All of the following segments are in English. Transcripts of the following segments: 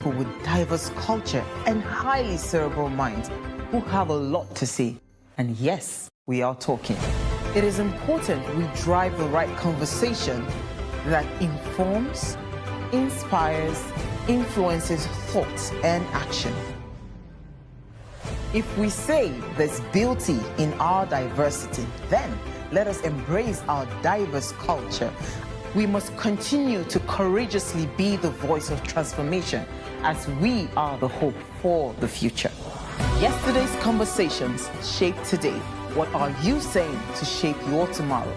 people with diverse culture and highly cerebral minds who have a lot to say. And yes, we are talking. It is important we drive the right conversation that informs, inspires, influences thoughts and action. If we say there's beauty in our diversity, then let us embrace our diverse culture. We must continue to courageously be the voice of transformation as we are the hope for the future. Yesterday's conversations shape today. What are you saying to shape your tomorrow?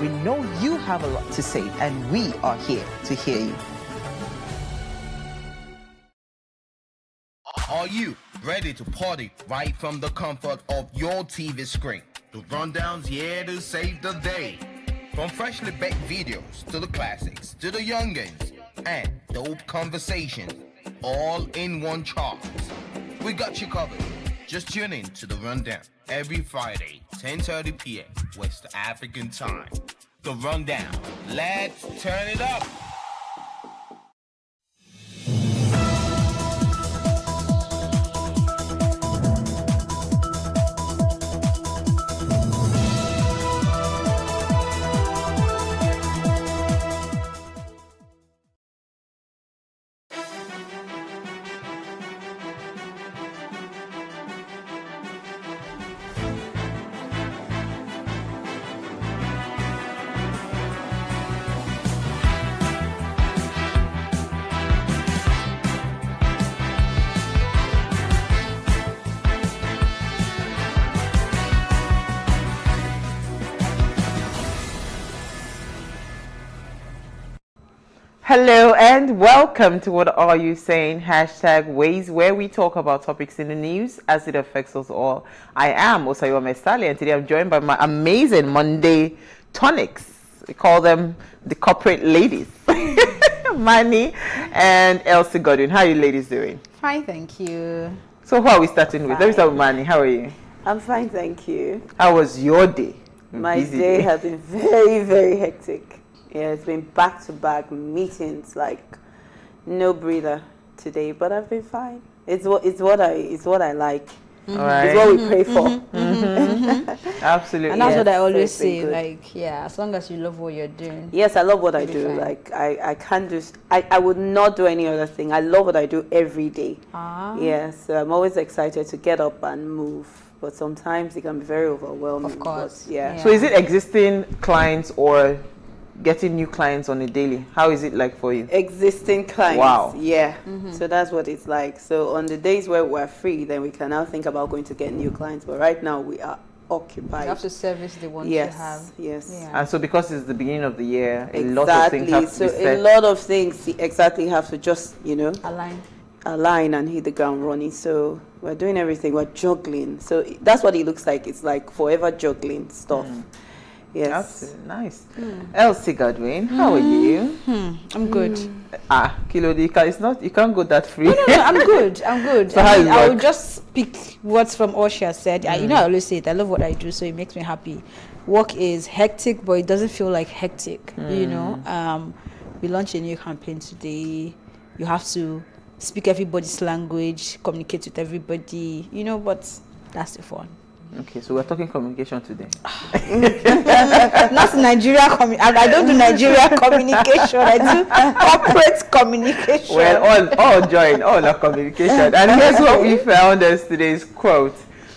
We know you have a lot to say, and we are here to hear you. Are you ready to party right from the comfort of your TV screen? The Rundown's here to save the day. From freshly baked videos to the classics to the youngins and dope conversations, all in one chart. We got you covered. Just tune in to The Rundown every Friday, 10:30 p.m. West African time. The Rundown. Let's turn it up. Hello and welcome to What Are You Saying? Hashtag Ways, where we talk about topics in the news as it affects us all. I am Osayo Mesali, and today I'm joined by my amazing Monday tonics. We call them the corporate ladies. Manny and Elsie Godwin. How are you ladies doing? Fine, thank you. So who are we starting with? Let me start with Manny. How are you? I'm fine, thank you. How was your day? My day has been very, very hectic. Yeah, it's been back-to-back meetings, like no breather today. But I've been fine. It's what I like. All right. It's what we pray for. Absolutely. And that's Yes, what I so always it's been say. good. Like, yeah, as long as you love what you're doing. Yes, I love what I You'll be do. fine. Like I can't do. I would not do any other thing. I love what I do every day. Ah. Yeah, so I'm always excited to get up and move. But sometimes it can be very overwhelming. Of course. But yeah. So is it existing clients or getting new clients on a daily? How is it like for you? Existing clients. Wow. Yeah. So that's what it's like. So on the days where we're free, then we can now think about going to get new clients. But right now we are occupied. You have to service the ones Yes. you have. Yes. Yeah. And so because it's the beginning of the year, a Exactly. lot of things have to So be set. a lot of things exactly have to just, Align. and hit the ground running. So we're doing everything. We're juggling. So that's what it looks like. It's like forever juggling stuff. Yes. Absolutely. Nice. Elsie Godwin, how are you? I'm good. Kilodika, it's not, you can't go that free. No, I'm good. I'm good. So how you I will work? just pick words from what she has said. I always say it. I love what I do, so it makes me happy. Work is hectic, but it doesn't feel like hectic. We launched a new campaign today. You have to speak everybody's language, communicate with everybody, but that's the fun. Okay, so we're talking communication today. Not Nigeria. I don't do Nigeria communication. I do corporate communication. Well, all join, all are communication. And here's what we found as today's quote.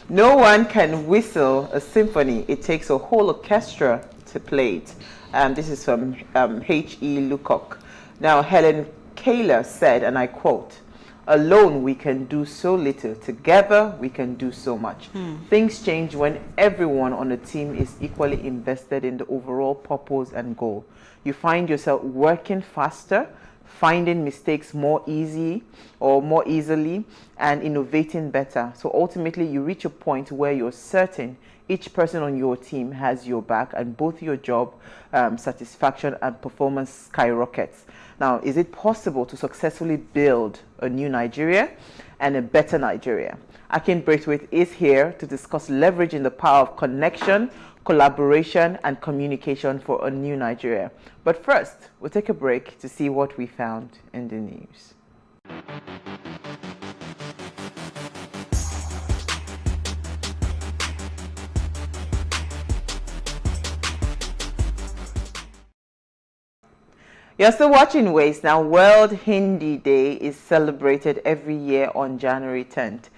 No one can whistle a symphony. It takes a whole orchestra to play it. This is from H.E. Lucock. Now, Helen Keller said, and I quote, "Alone we can do so little. Together we can do so much." Things change when everyone on the team is equally invested in the overall purpose and goal. You find yourself working faster, finding mistakes more easily, and innovating better. So ultimately you reach a point where you're certain each person on your team has your back, and both your job satisfaction and performance skyrockets. Now, is it possible to successfully build a new Nigeria and a better Nigeria? Akin Braithwaite is here to discuss leveraging the power of connection, collaboration, and communication for a new Nigeria. But first, we'll take a break to see what we found in the news. You're still watching Waste. Now, World Hindi Day is celebrated every year on January 10th.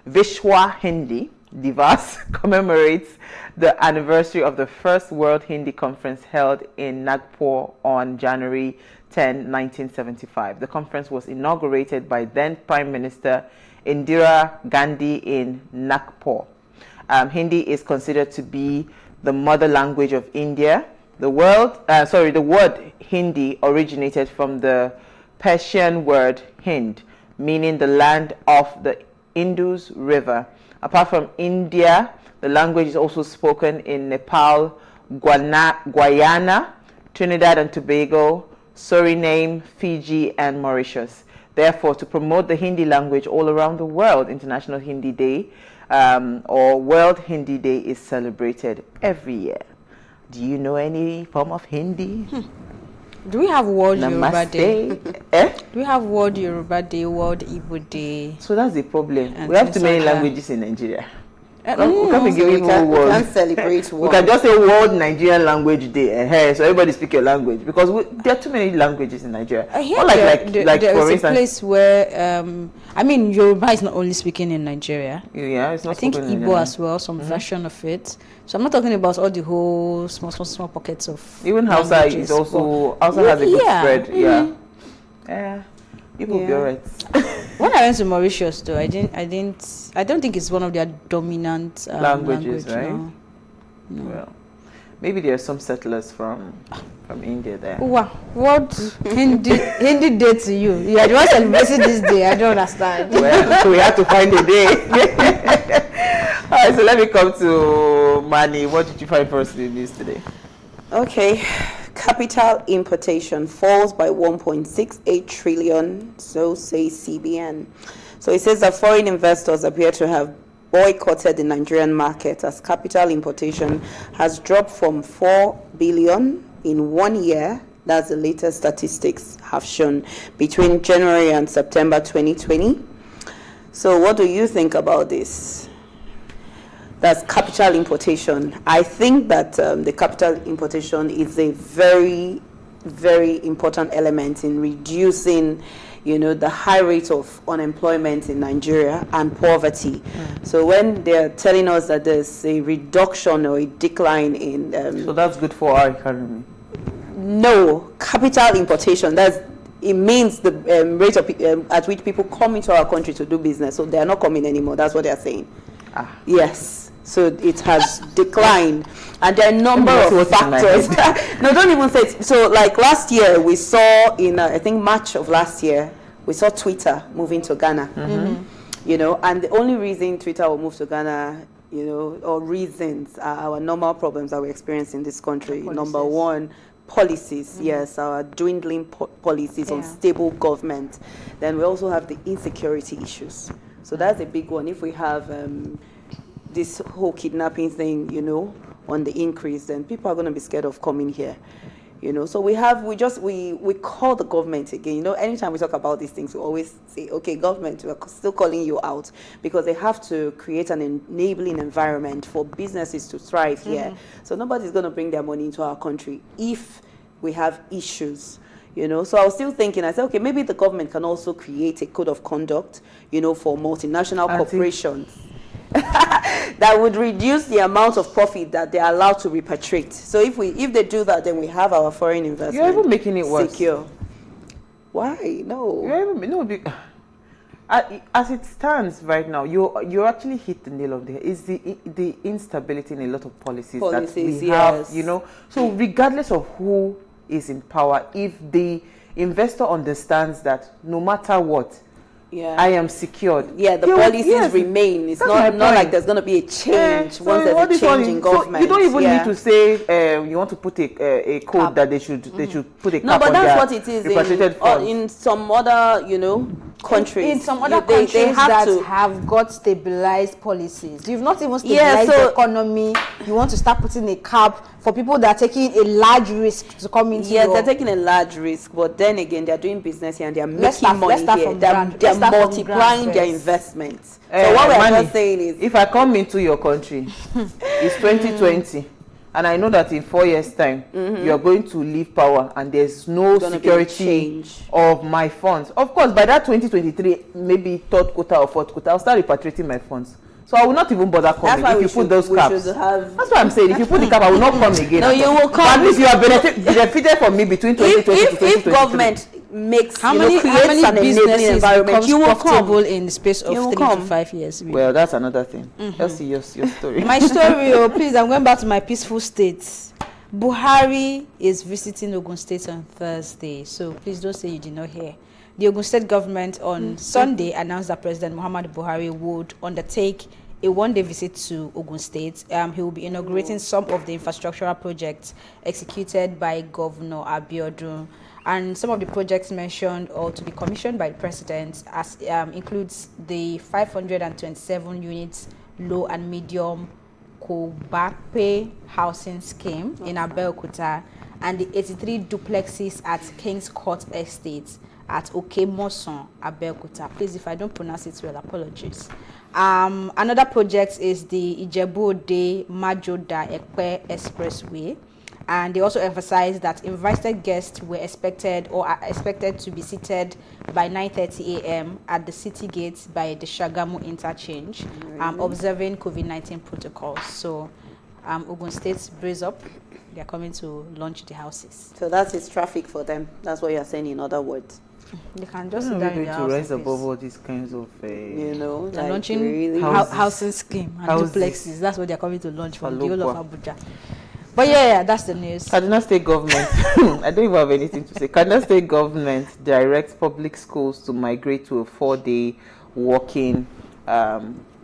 Vishwa Hindi Divas commemorates the anniversary of the first World Hindi Conference held in Nagpur on January 10, 1975. The conference was inaugurated by then Prime Minister Indira Gandhi in Nagpur. Hindi is considered to be the mother language of India. The word Hindi originated from the Persian word Hind, meaning the land of the Indus River. Apart from India, the language is also spoken in Nepal, Guyana, Trinidad and Tobago, Suriname, Fiji, and Mauritius. Therefore, to promote the Hindi language all around the world, International Hindi Day or World Hindi Day is celebrated every year. Do you know any form of Hindi? Do we have World Yoruba Day? Do we have World Yoruba Day, World Igbo Day? So that's the problem. And we have too many languages in Nigeria. We can't celebrate one. We can just say World Nigerian Language Day, so everybody speak your language, because there are too many languages in Nigeria. There is a place where I mean, Yoruba is not only speaking in Nigeria. Yeah, it's not. I think Igbo as well, some version of it. So I'm not talking about all the whole small pockets of. Even Hausa is also has a good spread. Yeah. You will be alright. When I went to Mauritius, though, I don't think it's one of their dominant languages, right? No. Well, maybe there are some settlers from India there. What Hindi Day to you? You are the one celebrating this day. I don't understand. Well, so we have to find a day. All right, so let me come to Mani. What did you find for us in the news today? Okay. Capital importation falls by 1.68 trillion, so says CBN. So it says that foreign investors appear to have boycotted the Nigerian market as capital importation has dropped from 4 billion in 1 year. That's the latest statistics have shown between January and September 2020. So what do you think about this? That's capital importation. I think that the capital importation is a very, very important element in reducing, the high rate of unemployment in Nigeria and poverty. So when they're telling us that there's a reduction or a decline in... so that's good for our economy? No, capital importation, it means the rate of at which people come into our country to do business. So they're not coming anymore. That's what they're saying. Yes. So it has declined, and there are a number of factors. No, don't even say it. So like last year, we saw in I think March of last year, we saw Twitter moving to Ghana. And the only reason Twitter will move to Ghana, or reasons are our normal problems that we experience in this country. Number one, policies. Yes, our dwindling policies, unstable government. Then we also have the insecurity issues. So that's a big one. If we have this whole kidnapping thing, on the increase, then people are going to be scared of coming here, So we call the government again. Anytime we talk about these things, we always say, okay, government, we're still calling you out, because they have to create an enabling environment for businesses to thrive here. So nobody's going to bring their money into our country if we have issues. So I was still thinking, I said, okay, maybe the government can also create a code of conduct, for multinational corporations. That would reduce the amount of profit that they are allowed to repatriate. So if they do that, then we have our foreign investment. You're even making it worse. Secure. Why? No. As it stands right now, you actually hit the nail on the head. It's the instability in a lot of policies that we have. So regardless of who is in power, if the investor understands that no matter what, I am secured. Yeah, the policies remain. It's not like there's going to be a change once there's a change in government. You don't even need to say you want to put a code that they should put a cap on. No, but that's what it is in some other countries. In some other countries they have got stabilized policies. You've not even stabilized the economy. You want to start putting a cap for people that are taking a large risk to come into. Yes, they're taking a large risk, but then again, they're doing business here and they're making money here. They're multiplying their investments. So what we're just saying is, if I come into your country, it's 2020, and I know that in 4 years' time, you are going to leave power and there's no security of my funds. Of course, by that 2023, maybe third quarter or fourth quarter, I'll start repatriating my funds. So I will not even bother coming if you put those caps. That's what I'm saying. If you put the cap, I will not come again. No, you will come. But at least you have benefited from me between 2020 to 2023. If government makes, how many businesses environment, you will come in the space of 3 to 5 years. Really. Well, that's another thing. Let's see your story. My story, please, I'm going back to my peaceful states. Buhari is visiting Ogun State on Thursday, so please don't say you did not hear. The Ogun State government on Sunday announced that President Muhammadu Buhari would undertake a one-day visit to Ogun State. He will be inaugurating some of the infrastructural projects executed by Governor Abiodun. And some of the projects mentioned or to be commissioned by the president as includes the 527 units low and medium Kobape housing scheme in Abeokuta and the 83 duplexes at King's Court Estate at Okemoson, Abeokuta. Please, if I don't pronounce it well, apologies. Another project is the Ijebu-Ode Majoda Ekpe Expressway. And they also emphasized that invited guests were expected or are expected to be seated by 9:30 a.m. at the city gates by the Shagamu interchange, observing COVID-19 protocols. So, Ogun State, brace up. They are coming to launch the houses. So that is traffic for them. That's what you are saying in other words. They can just sit down in their to rise above all these kinds of you know, they're like launching really housing scheme and duplexes. That's what they're coming to launch from the whole of Abuja. But yeah, that's the news. Kaduna State government, I don't even have anything to say. Kaduna State government directs public schools to migrate to a 4-day working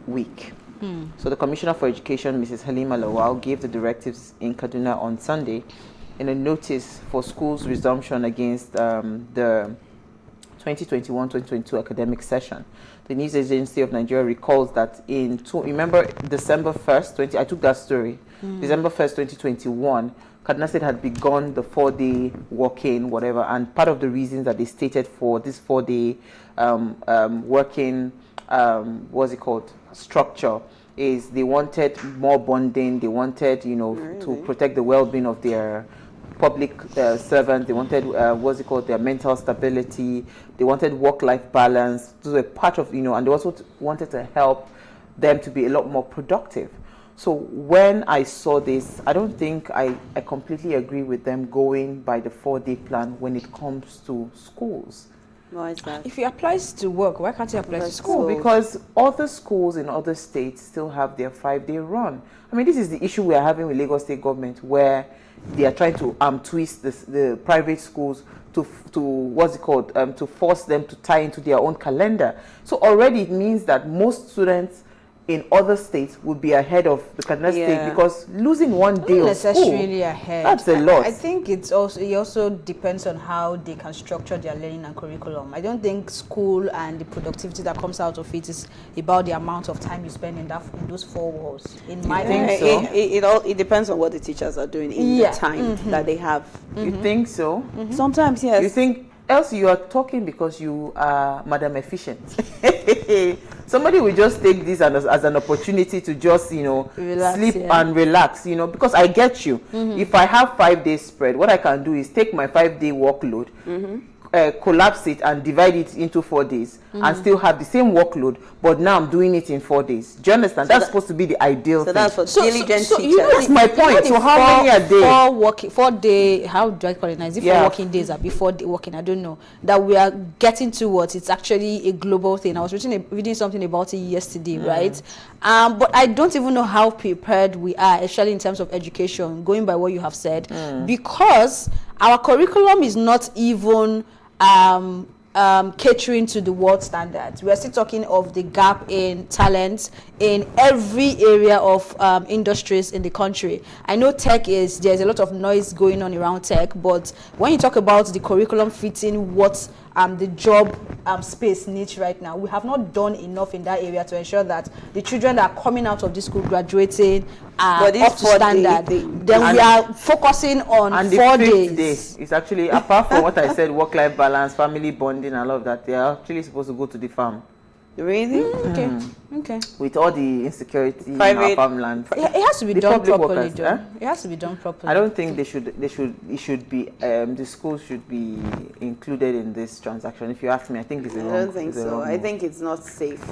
week. So the Commissioner for Education, Mrs. Halima Lawal, gave the directives in Kaduna on Sunday in a notice for schools resumption against the 2021-2022 academic session. The news agency of Nigeria recalls that remember December 1st, I took that story. December 1st, 2021, Kaduna State had begun the 4-day working, whatever, and part of the reasons that they stated for this 4-day working, structure is they wanted more bonding, they wanted, to protect the well-being of their public servants, they wanted, their mental stability, they wanted work-life balance, to a part of, and they also wanted to help them to be a lot more productive. So when I saw this, I don't think I completely agree with them going by the 4-day plan when it comes to schools. Why is that? If it applies to work, why can't it apply to school? Because other schools in other states still have their 5-day run. I mean, this is the issue we are having with Lagos State government, where they are trying to twist the private schools to force them to tie into their own calendar. So already it means that most students in other states would be ahead of the Kaduna State, because losing one day of school, necessarily ahead. That's a loss. I think it also depends on how they can structure their learning and curriculum. I don't think school and the productivity that comes out of it is about the amount of time you spend in those 4 walls. In my think so? It depends on what the teachers are doing in the time that they have. You think so? Sometimes, yes. You think? Else you are talking because you are Madam Efficient. Somebody will just take this as an opportunity to just, relax, sleep and relax, because I get you. If I have 5 days spread, what I can do is take my 5-day workload, collapse it and divide it into 4 days and still have the same workload, but now I'm doing it in 4 days. Do you understand? So that's supposed to be the ideal thing. That's for diligent teachers. That's my point. So how many a day? 4 day, how do I call it now? Is it 4 working days or before working? I don't know. That we are getting towards, it's actually a global thing. I was reading something about it yesterday, right? But I don't even know how prepared we are, especially in terms of education, going by what you have said, because our curriculum is not even catering to the world standards. We are still talking of the gap in talent in every area of industries in the country. I know there's a lot of noise going on around tech, but when you talk about the curriculum fitting what the job space needs right now, we have not done enough in that area to ensure that the children that are coming out of this school graduating are up to standard. Then we are focusing on 4 days. It's actually, apart from what I said, work-life balance, family bonding, and all of that, they are actually supposed to go to the farm. Really? Okay. With all the insecurity in Private- our farmland. It has to be The done public properly, workers, though. eh? It has to be done properly. I don't think it should be, the schools should be included in this transaction. If you ask me, I think it's a I wrong. don't think it's a so. wrong I move. think it's not safe.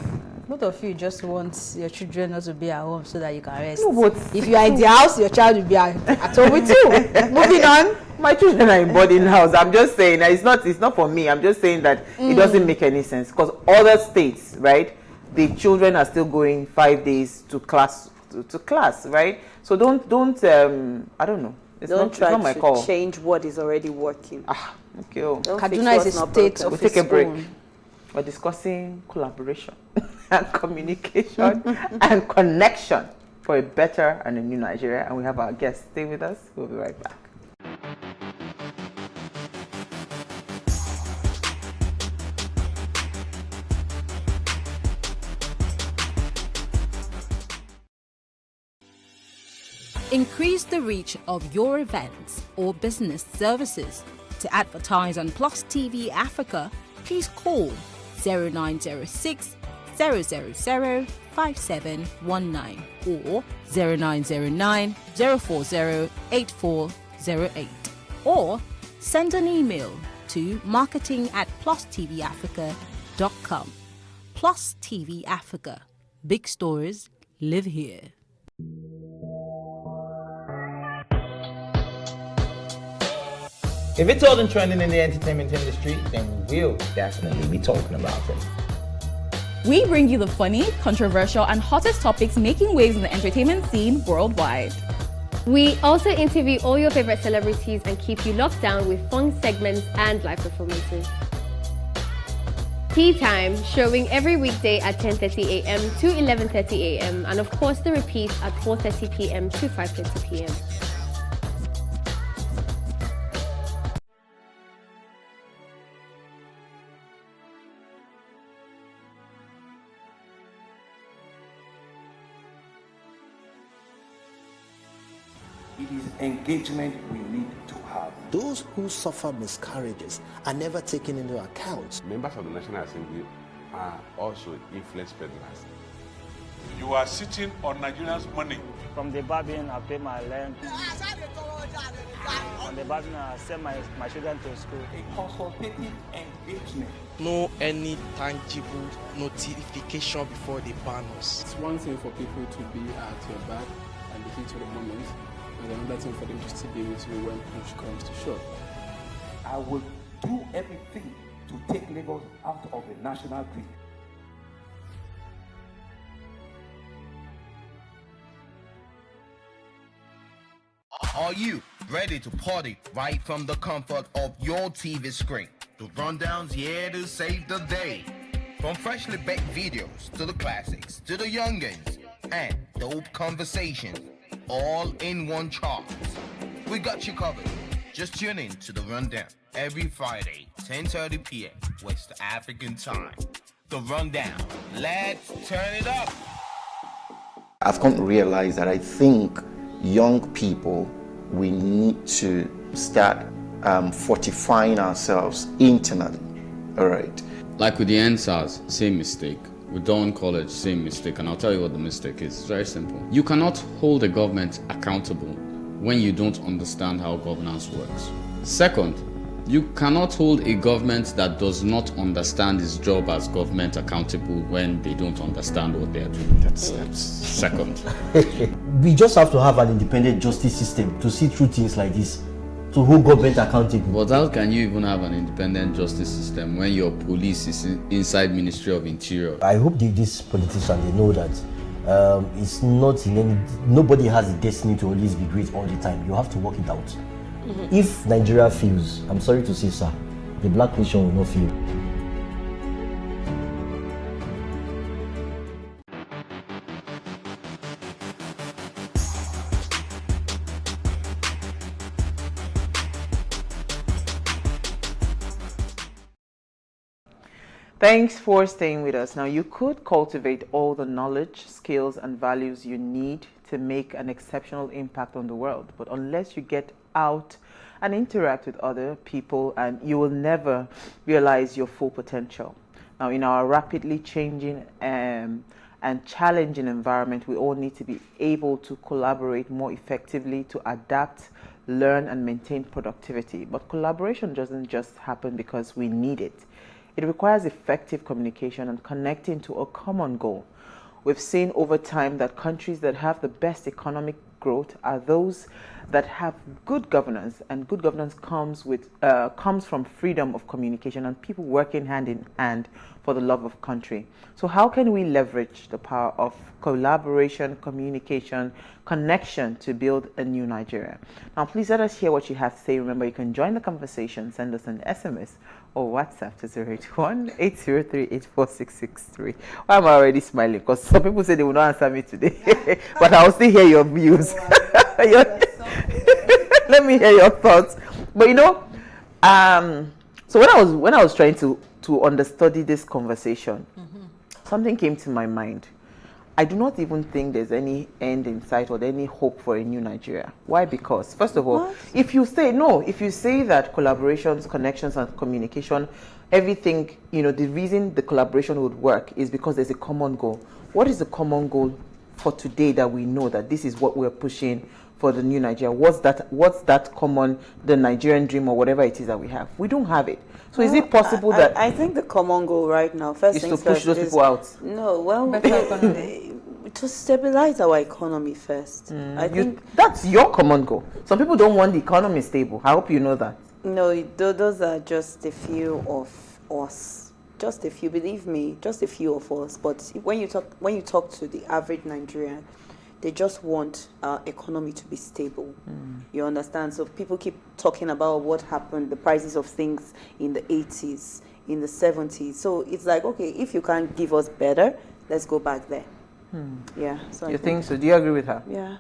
Both of you just want your children not to be at home so that you can rest. No, but If you are in the house, your child will be at home with you. Moving on. my children are in boarding house. I'm just saying that it's not for me. I'm just saying that it doesn't make any sense because other states, right, the children are still going 5 days to class, right? So don't I don't know. It's Don't not, try it's not my to call. change what is already working. Okay. Oh. Don't fix Kaduna is what's a not state broken. of We'll take its a break. own. We're discussing collaboration and communication and connection for a better and a new Nigeria. And we have our guests. Stay with us. We'll be right back. Increase the reach of your events or business services. To advertise on Plus TV Africa, please call 0906 000 5719 or 0909 040 8408 or send an email to marketing@plustvafrica.com. Plus TV Africa. Big stories live here. If it's all in trending in the entertainment industry, then we'll definitely be talking about it. We bring you the funny, controversial, and hottest topics making waves in the entertainment scene worldwide. We also interview all your favorite celebrities and keep you locked down with fun segments and live performances. Tea Time, showing every weekday at 10:30 a.m. to 11:30 a.m. and of course the repeat at 4:30 p.m. to 5:30 p.m. It is engagement we need to have. Those who suffer miscarriages are never taken into account. Members of the National Assembly are also influence peddlers. You are sitting on Nigerians' money. From the barbing, I pay my rent. From the barbing, I send my children to school. A consultative engagement. No any tangible notification before they ban us. It's one thing for people to be at your back and the heat of the moment, and another thing for them to still be with you when push comes to shove. I will do everything to take Lagos out of the national grid. Are you ready to party right from the comfort of your TV screen? The rundown's here to save the day. From freshly baked videos to the classics to the youngins and dope conversations, all in one chart. We got you covered. Just tune in to the rundown every Friday, 10:30 p.m. West African time. The rundown. Let's turn it up. I've come to realize that I think young people, we need to start fortifying ourselves internally. All right. Like with the NSAS, same mistake. With Dawn College, same mistake. And I'll tell you what the mistake is. It's very simple. You cannot hold a government accountable when you don't understand how governance works. Second, you cannot hold a government that does not understand its job as government accountable when they don't understand what they are doing. That's second. We just have to have an independent justice system to see through things like this, to hold government accountable. But how can you even have an independent justice system when your police is inside Ministry of Interior? I hope these politicians, they know that it's not in any, nobody has the destiny to always be great all the time. You have to work it out. If Nigeria fails, I'm sorry to say, sir, the black nation will not fail. Thanks for staying with us. Now, you could cultivate all the knowledge, skills, and values you need to make an exceptional impact on the world. But unless you get out and interact with other people, and you will never realize your full potential. In our rapidly changing and challenging environment, we all need to be able to collaborate more effectively to adapt, learn, and maintain productivity. But collaboration doesn't just happen because we need it. It requires effective communication and connecting to a common goal. We've seen over time that countries that have the best economic growth are those that have good governance, and good governance comes from freedom of communication and people working hand in hand for the love of country. So how can we leverage the power of collaboration, communication, connection to build a new Nigeria? Now, please let us hear what you have to say. Remember, you can join the conversation. Send us an SMS or WhatsApp to 081-803-84663. Why am I already smiling? Because some people say they will not answer me today, but I will still hear your views. Let me hear your thoughts. But so when I was trying to understudy this conversation, something came to my mind. I do not even think there's any end in sight or any hope for a new Nigeria. Why? Because, first of all, if you say that collaborations, connections, and communication, everything, the reason the collaboration would work is because there's a common goal. What is the common goal for today that we know that this is what we're pushing for the new Nigeria? What's that common, the Nigerian dream or whatever it is that we have? We don't have it. So is it possible that... I think the common goal right now, first is things to push those people out? No, well, to stabilize our economy first. I think that's your common goal. Some people don't want the economy stable. I hope you know that. No, those are just a few of us. Just a few, believe me, just a few of us. But when you talk to the average Nigerian, they just want our economy to be stable. You understand? So people keep talking about what happened, the prices of things in the 80s, in the 70s. So it's like, okay, if you can't give us better, let's go back there. Yeah. So you think so? Do you agree with her? Yeah.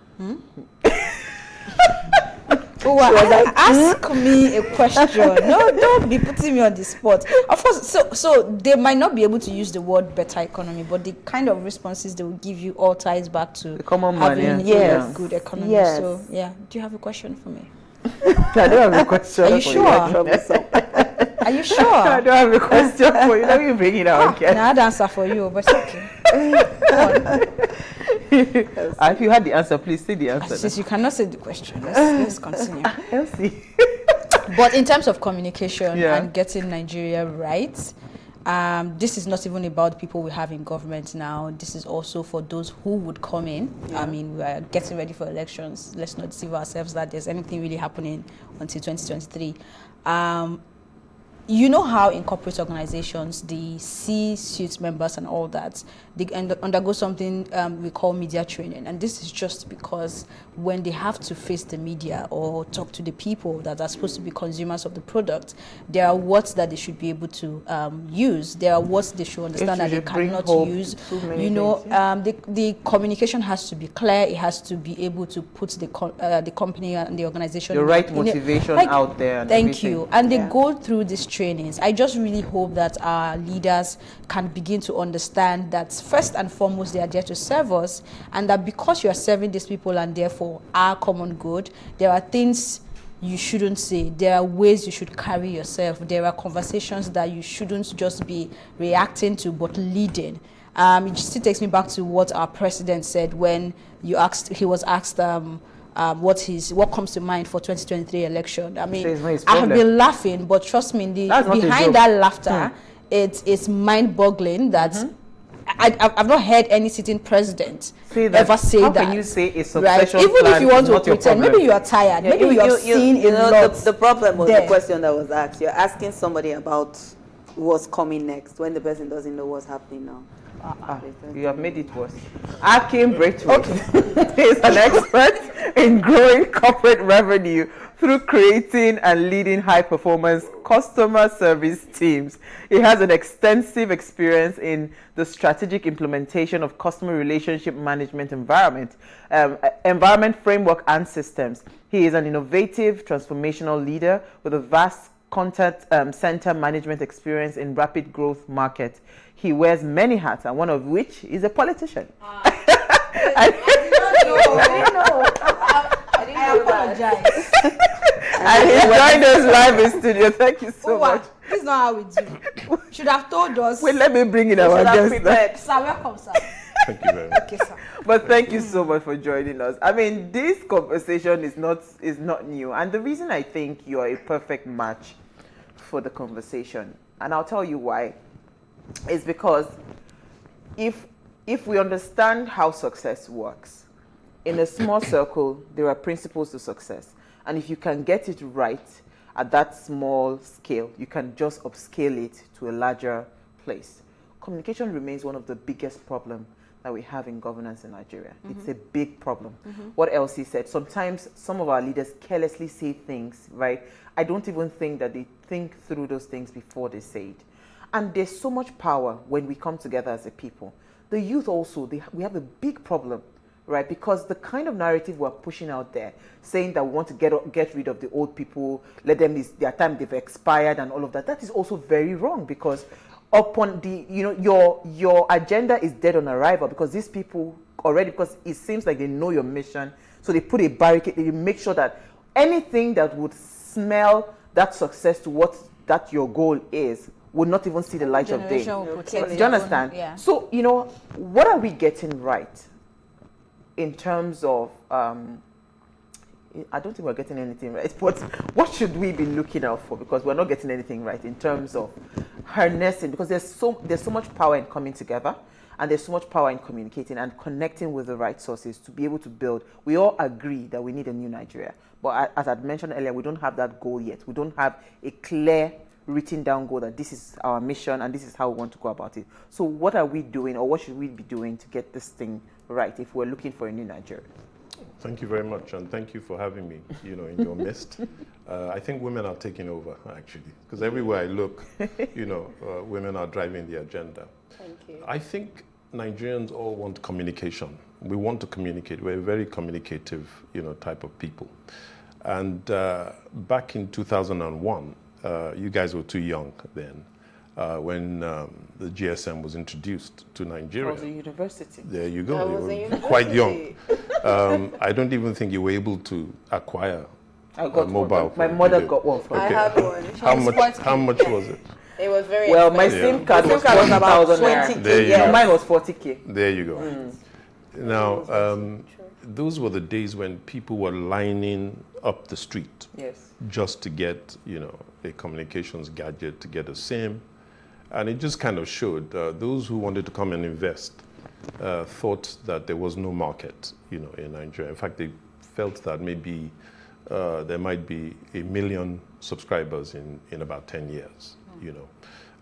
Ask me a question. No, don't be putting me on the spot. Of course, so they might not be able to use the word better economy, but the kind of responses they will give you all ties back to the common man, having a good economy. Yes. So, yeah. Do you have a question for me? I don't have a question. Are you sure? Are you sure? I don't have a question for you. Let me bring it out again. I had the answer for you, but it's okay. If you had the answer, please say the answer. Since you cannot say the question, let's continue. Let's see. But in terms of communication and getting Nigeria right, this is not even about people we have in government now. This is also for those who would come in. I mean, we are getting ready for elections. Let's not deceive ourselves that there's anything really happening until 2023. You know how in corporate organizations, the C-suite members and all that, they undergo something we call media training. And this is just because when they have to face the media or talk to the people that are supposed to be consumers of the product, there are words that they should be able to use. There are words they should understand that they cannot use. The communication has to be clear. It has to be able to put the company and the organization... The right motivation out there. And thank you. And they go through this trainings. I just really hope that our leaders can begin to understand that first and foremost they are there to serve us, and that because you are serving these people and therefore our common good, there are things you shouldn't say. There are ways you should carry yourself. There are conversations that you shouldn't just be reacting to but leading. It still takes me back to what our president said when he was asked what comes to mind for 2023 election. I mean, I have been laughing, but trust me, behind that laughter, it's mind-boggling that I've not heard any sitting president ever say that. How can you say a succession Even if you want to pretend, maybe you are tired, maybe you have seen a lot. The problem was the question that was asked. You're asking somebody about what's coming next when the person doesn't know what's happening now. You have made it worse. Akim Braithwaite is an expert in growing corporate revenue through creating and leading high-performance customer service teams. He has an extensive experience in the strategic implementation of customer relationship management environment framework and systems. He is an innovative, transformational leader with a vast contact center management experience in rapid growth market. He wears many hats, and one of which is a politician. I didn't know. I apologize. And he joined us live in studio. Thank you so much. This is not how we do. Should have told us. Wait, let me bring in our guest. Sir, welcome, sir. Thank you very much. Okay, sir. But thank you so much for joining us. I mean, this conversation is not new, and the reason I think you are a perfect match for the conversation, and I'll tell you why, is because if we understand how success works, in a small circle, there are principles to success, and if you can get it right at that small scale, you can just upscale it to a larger place. Communication remains one of the biggest problems that we have in governance in Nigeria. It's a big problem. What else he said, sometimes some of our leaders carelessly say things, right? I don't even think that they think through those things before they say it. And there's so much power when we come together as a people. The youth also, we have a big problem, right? Because the kind of narrative we're pushing out there, saying that we want to get rid of the old people, let them, their time they've expired and all of that, that is also very wrong, because upon the, your agenda is dead on arrival, because these people already, because it seems like they know your mission, so they put a barricade, they make sure that anything that would smell that success to what that your goal is would not even see the light of day. Do you understand? Yeah. So, what are we getting right in terms of, I don't think we're getting anything right, but what should we be looking out for? Because we're not getting anything right in terms of harnessing, because there's so much power in coming together, and there's so much power in communicating and connecting with the right sources to be able to build. We all agree that we need a new Nigeria, but as I mentioned earlier, we don't have that goal yet. We don't have a clear written down goal that this is our mission and this is how we want to go about it. So what are we doing, or what should we be doing to get this thing right if we're looking for a new Nigeria? Thank you very much, and thank you for having me, in your midst. I think women are taking over, actually, because everywhere I look, women are driving the agenda. Thank you. I think Nigerians all want communication. We want to communicate. We're a very communicative, type of people. And back in 2001, you guys were too young then, when the GSM was introduced to Nigeria. I was a university. There you go. You were quite young. I don't even think you were able to acquire a mobile phone. My mother got one from I had one. How much was it? It was very well, my expensive. SIM card was about 20K. Yeah, mine was 40K. There you go. Now, those were the days when people were lining up the street just to get, a communications gadget, to get a SIM. And it just kind of showed those who wanted to come and invest thought that there was no market, in Nigeria. In fact, they felt that maybe there might be 1 million subscribers in about 10 years,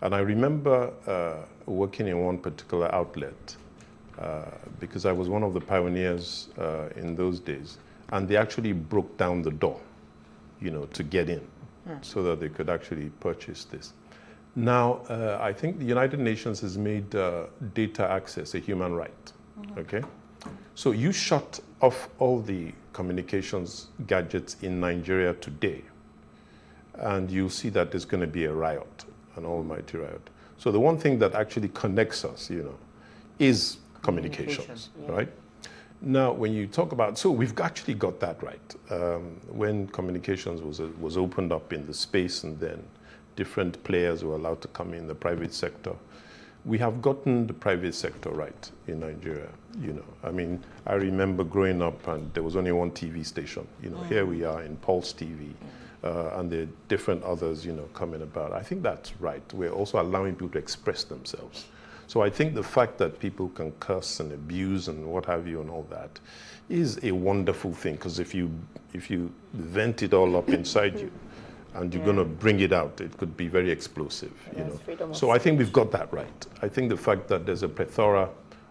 And I remember working in one particular outlet because I was one of the pioneers in those days, and they actually broke down the door, to get in so that they could actually purchase this. Now, I think the United Nations has made data access a human right, okay? So you shut off all the communications gadgets in Nigeria today, and you'll see that there's going to be a riot, an almighty riot. So the one thing that actually connects us, is communications, right? Now, when you talk about, so we've actually got that right. When communications was opened up in the space, and then different players were allowed to come in the private sector, we have gotten the private sector right in Nigeria. I mean, I remember growing up and there was only one TV station. Here we are in Pulse TV, and there are different others, coming about. I think that's right. We're also allowing people to express themselves. So I think the fact that people can curse and abuse and what have you and all that is a wonderful thing, because if you vent it all up inside you and you're going to bring it out, it could be very explosive. So I think we've got that right. I think the fact that there's a plethora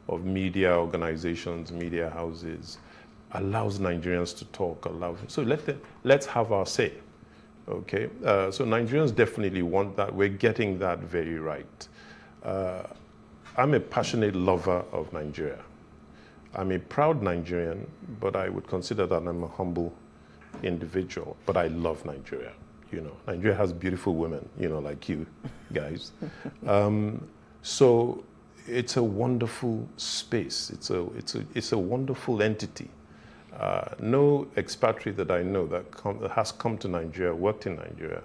of media organizations, media houses, allows Nigerians to talk. So let's have our say. Okay, so Nigerians definitely want that. We're getting that very right. I'm a passionate lover of Nigeria. I'm a proud Nigerian, but I would consider that I'm a humble individual. But I love Nigeria. Nigeria has beautiful women, like you guys. So it's a wonderful space. It's a wonderful entity. No expatriate that I know that has come to Nigeria, worked in Nigeria,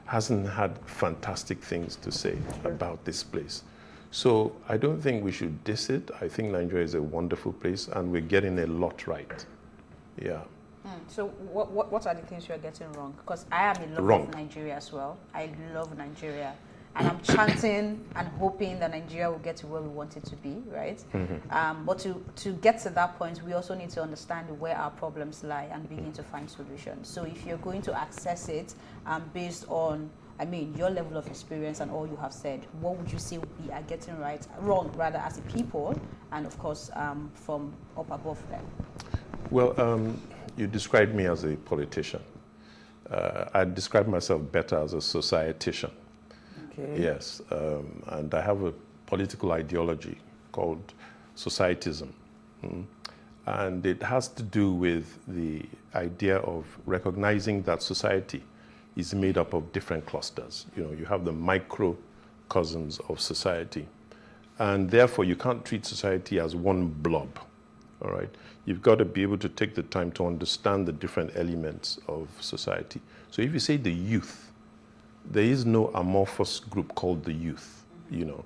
hasn't had fantastic things to say about this place. So I don't think we should diss it. I think Nigeria is a wonderful place, and we're getting a lot right. Yeah. So what are the things you're getting wrong? Because I am in love with Nigeria as well. I love Nigeria. And I'm chanting and hoping that Nigeria will get to where we want it to be, right? But to get to that point, we also need to understand where our problems lie and begin to find solutions. So if you're going to access it based on, I mean, your level of experience and all you have said, what would you say we are getting wrong, rather, as a people, and of course, from up above them? Well, you described me as a politician. I describe myself better as a societician. Okay. Yes, and I have a political ideology called societism. And it has to do with the idea of recognizing that society is made up of different clusters. You know, you have the microcosms of society, and therefore you can't treat society as one blob, all right? You've got to be able to take the time to understand the different elements of society. So if you say the youth, there is no amorphous group called the youth, you know.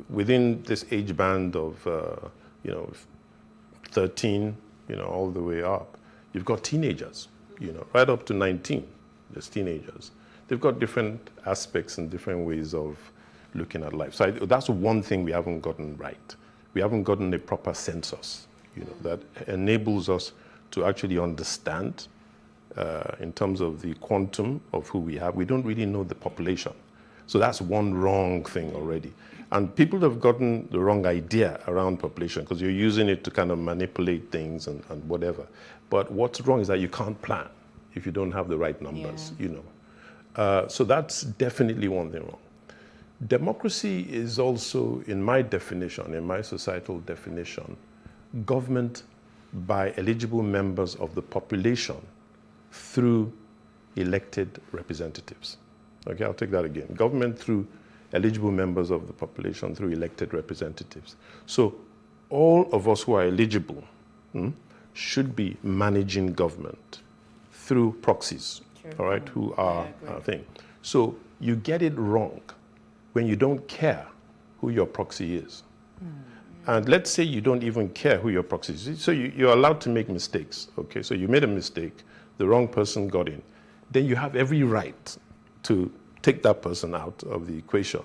Within this age band of, 13, all the way up, you've got teenagers, right up to 19, there's teenagers. They've got different aspects and different ways of looking at life. So that's one thing we haven't gotten right. We haven't gotten a proper census, that enables us to actually understand in terms of the quantum of who we have. We don't really know the population. So that's one wrong thing already. And people have gotten the wrong idea around population because you're using it to kind of manipulate things and whatever. But what's wrong is that you can't plan if you don't have the right numbers, So that's definitely one thing wrong. Democracy is also, in my definition, in my societal definition, government by eligible members of the population through elected representatives. Okay, I'll take that again. Government through eligible members of the population through elected representatives. So all of us who are eligible should be managing government through proxies, all right, who are a thing. So you get it wrong when you don't care who your proxy is. And let's say you don't even care who your proxy is. So you're allowed to make mistakes, okay? So you made a mistake, the wrong person got in. Then you have every right to take that person out of the equation,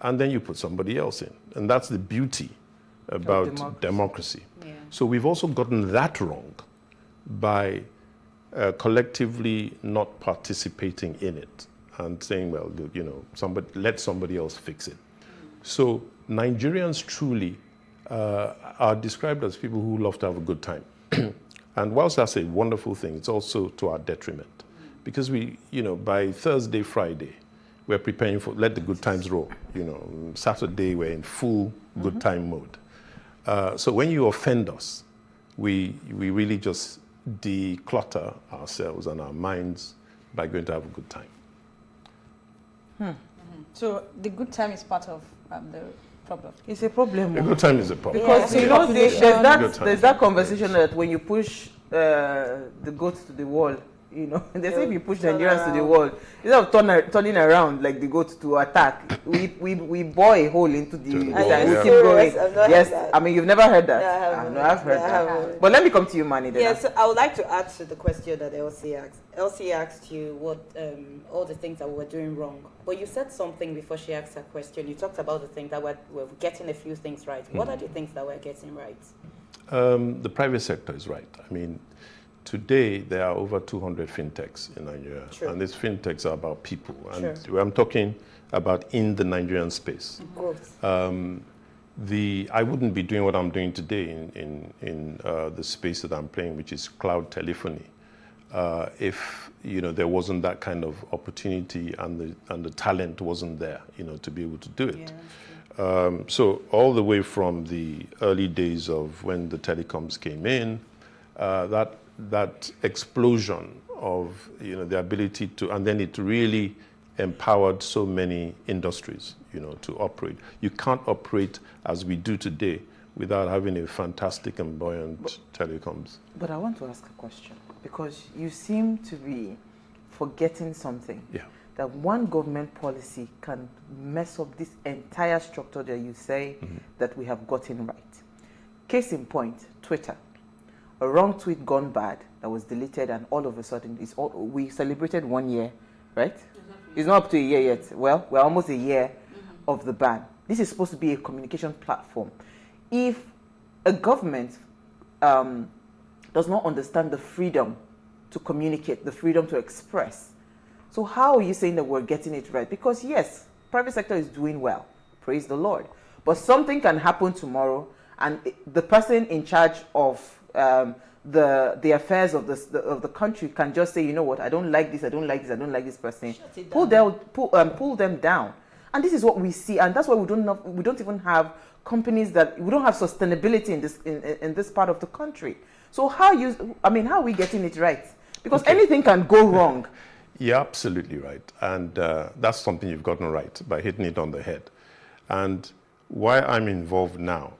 and then you put somebody else in. And that's the beauty about democracy. So we've also gotten that wrong by collectively not participating in it and saying, well, let somebody else fix it. So Nigerians truly are described as people who love to have a good time. And whilst that's a wonderful thing, it's also to our detriment. Because we, by Thursday, Friday, we're preparing for let the good times roll. Saturday, we're in full good time mode. So when you offend us, we really just declutter ourselves and our minds by going to have a good time. So the good time is part of the problem. It's a problem. A good time is a problem. Because there's that conversation that when you push the goats to the wall, they say if you push Nigerians to the wall, instead of turning around like the goats to attack, we bore a hole into the and we keep going. Yes, I mean you've never heard that. No, I've heard that. But let me come to you, Manny. Yes, so I would like to add to the question that Elsie asked. Elsie asked you what all the things that we were doing wrong. But you said something before she asked her question. You talked about the thing that we're getting a few things right. What are the things that we're getting right? The private sector is right. I mean, today, there are over 200 fintechs in Nigeria, and these fintechs are about people. And I'm talking about in the Nigerian space. I wouldn't be doing what I'm doing today in the space that I'm playing, which is cloud telephony, if there wasn't that kind of opportunity and the talent wasn't there, to be able to do it. So all the way from the early days of when the telecoms came in, that explosion of the ability to, and then it really empowered so many industries to operate. You can't operate as we do today without having a fantastic and buoyant telecoms. But I want to ask a question because you seem to be forgetting something. Yeah. that one government policy can mess up this entire structure that you say that we have gotten right. Case in point, Twitter. A wrong tweet gone bad that was deleted, and all of a sudden, we celebrated 1 year, right? It's not up to a year yet. Well, we're almost a year of the ban. This is supposed to be a communication platform. If a government does not understand the freedom to communicate, the freedom to express, so how are you saying that we're getting it right? Because yes, private sector is doing well, praise the Lord. But something can happen tomorrow, and the person in charge of the affairs of the country can just say, you know what, I don't like this, I don't like this, I don't like this person. Pull them down. And this is what we see, and that's why we don't even have companies we don't have sustainability in this part of the country. So how are we getting it right? Because anything can go wrong. You're absolutely right. And that's something you've gotten right by hitting it on the head. And why I'm involved now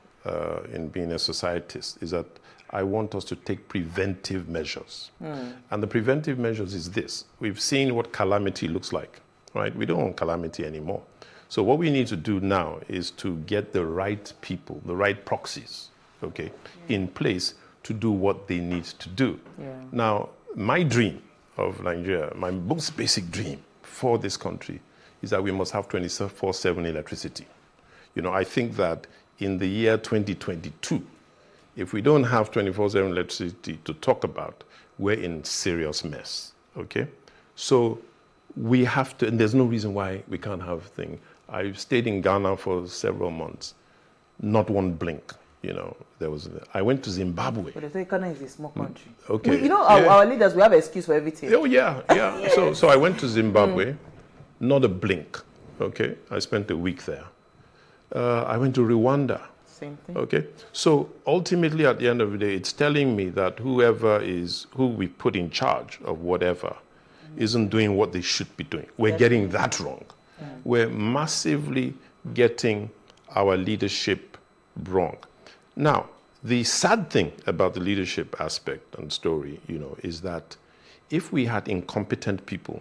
in being a societist is that I want us to take preventive measures. And the preventive measures is this. We've seen what calamity looks like, right? We don't want calamity anymore. So what we need to do now is to get the right people, the right proxies, in place to do what they need to do. Now, my dream of Nigeria, my most basic dream for this country is that we must have 24/7 electricity. I think that in the year 2022, if we don't have 24/7 electricity to talk about, we're in serious mess, So we have to, and there's no reason why we can't have things. I've stayed in Ghana for several months, not one blink. I went to Zimbabwe. But they say Ghana is a small country. Our leaders, we have an excuse for everything. Oh, yeah. Yes. So I went to Zimbabwe, not a blink, I spent a week there. I went to Rwanda. Same thing. So ultimately, at the end of the day, it's telling me that who we put in charge of whatever isn't doing what they should be doing. We're getting that wrong. We're massively getting our leadership wrong. Now, the sad thing about the leadership aspect and story, is that if we had incompetent people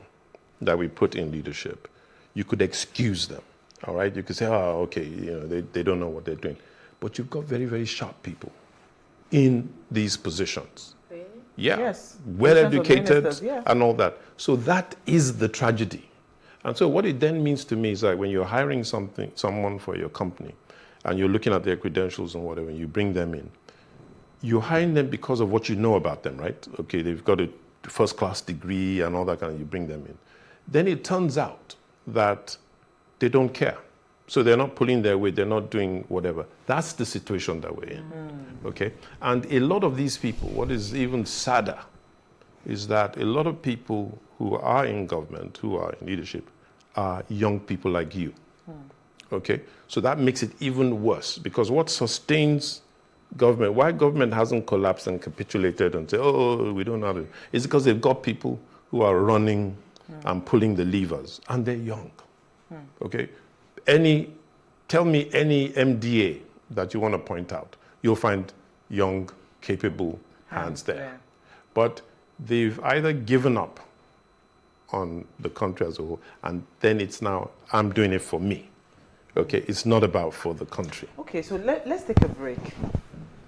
that we put in leadership, you could excuse them, all right? You could say, they don't know what they're doing. But you've got very, very sharp people in these positions. Really? Yeah. Yes. Well-educated and all that. So that is the tragedy. And so what it then means to me is that when you're hiring someone for your company, and you're looking at their credentials and whatever, and you bring them in, you're hiring them because of what you know about them, right? They've got a first-class degree and all that kind of, you bring them in. Then it turns out that they don't care. So they're not pulling their weight, they're not doing whatever. That's the situation that we're in, And a lot of these people, what is even sadder, is that a lot of people who are in government, who are in leadership, are young people like you. So that makes it even worse, because what sustains government, why government hasn't collapsed and capitulated and say, we don't have it, is because they've got people who are running and pulling the levers, and they're young. Tell me any MDA that you want to point out, you'll find young, capable hands there. But they've either given up on the country as a whole, and then it's now, I'm doing it for me. It's not about for the country. So let's take a break.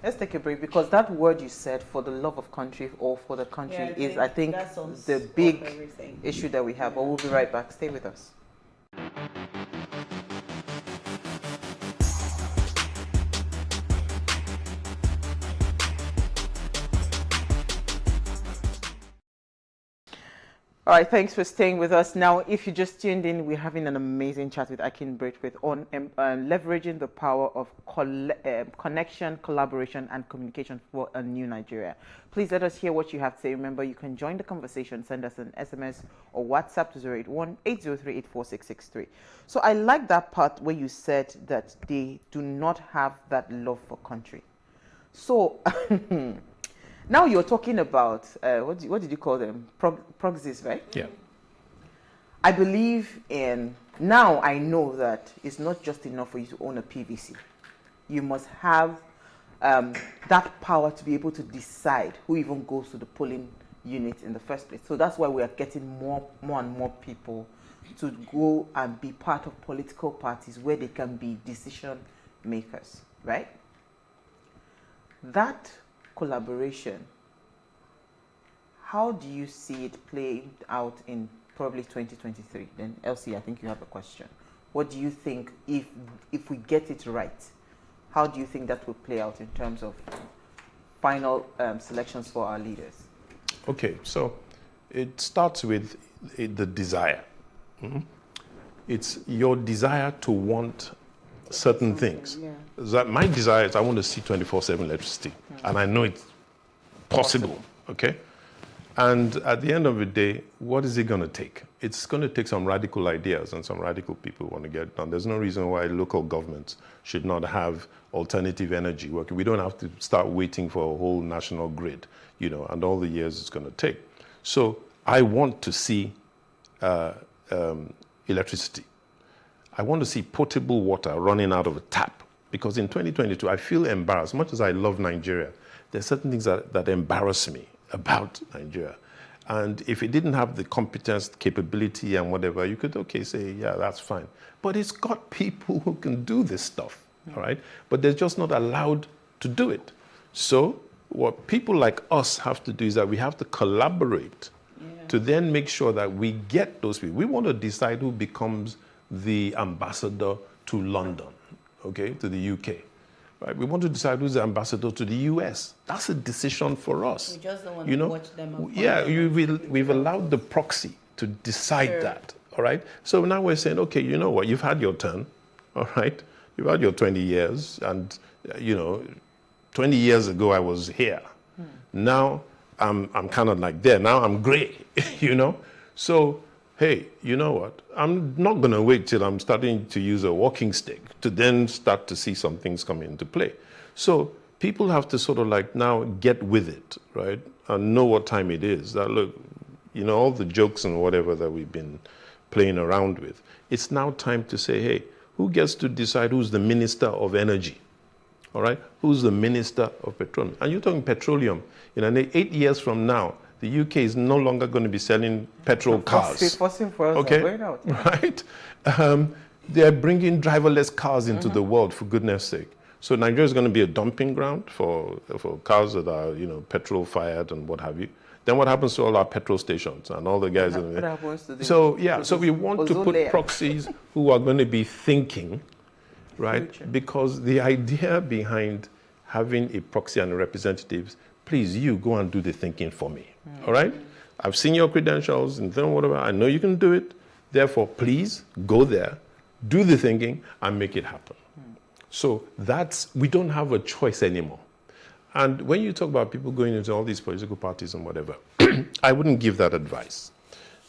Let's take a break, because that word you said, for the love of country or for the country, is, I think, the big issue that we have. But we'll be right back. Stay with us. All right, thanks for staying with us. Now, if you just tuned in, we're having an amazing chat with Akin Braithwaite on leveraging the power of connection, collaboration, and communication for a new Nigeria. Please let us hear what you have to say. Remember, you can join the conversation. Send us an SMS or WhatsApp to 081-803-84663. So I like that part where you said that they do not have that love for country. So... Now you're talking about, what did you call them? Proxies, right? Yeah. I believe now I know that it's not just enough for you to own a PVC. You must have that power to be able to decide who even goes to the polling unit in the first place. So that's why we are getting more and more people to go and be part of political parties where they can be decision makers, right? That collaboration, how do you see it playing out in probably 2023? Then Elsie, I think you have a question. What do you think, if we get it right, how do you think that will play out in terms of final selections for our leaders? Okay, so it starts with the desire. It's your desire to want certain things. Yeah. That my desire is I want to see 24/7 electricity, and I know it's possible. Okay, and at the end of the day, what is it going to take? It's going to take some radical ideas and some radical people who want to get it done. There's no reason why local governments should not have alternative energy working. We don't have to start waiting for a whole national grid, you know, and all the years it's going to take. So I want to see electricity. I want to see potable water running out of a tap, because in 2022, I feel embarrassed. Much as I love Nigeria, there's certain things that embarrass me about Nigeria. And if it didn't have the competence, capability, and whatever, you could, okay, say, yeah, that's fine. But it's got people who can do this stuff, all right? But they're just not allowed to do it. So what people like us have to do is that we have to collaborate to then make sure that we get those people. We want to decide who becomes the ambassador to London, okay, to the UK. Right? We want to decide who's the ambassador to the US. That's a decision for us. We just don't want to watch them. We've allowed the proxy to decide that, all right? So now we're saying, okay, you know what, you've had your turn, all right? You've had your 20 years, and, you know, 20 years ago I was here. Now I'm kind of like there. Now I'm gray, you know? So, hey, you know what? I'm not going to wait till I'm starting to use a walking stick to then start to see some things come into play. So people have to sort of like now get with it, right? And know what time it is. That, look, you know, all the jokes and whatever that we've been playing around with, it's now time to say, hey, who gets to decide who's the Minister of Energy? All right? Who's the Minister of Petroleum? And you're talking petroleum. You know, 8 years from now, the UK is no longer going to be selling petrol cars. Fossil fuels are going out. Yeah. Right? They're bringing driverless cars into the world, for goodness sake. So Nigeria is going to be a dumping ground for cars that are, you know, petrol fired and what have you. Then what happens to all our petrol stations and all the guys? So yeah, so we want to put proxies who are going to be thinking, right? Future. Because the idea behind having a proxy and a representatives, please, you go and do the thinking for me. All right? I've seen your credentials and then whatever. I know you can do it. Therefore, please go there, do the thinking, and make it happen. So we don't have a choice anymore. And when you talk about people going into all these political parties and whatever, I wouldn't give that advice.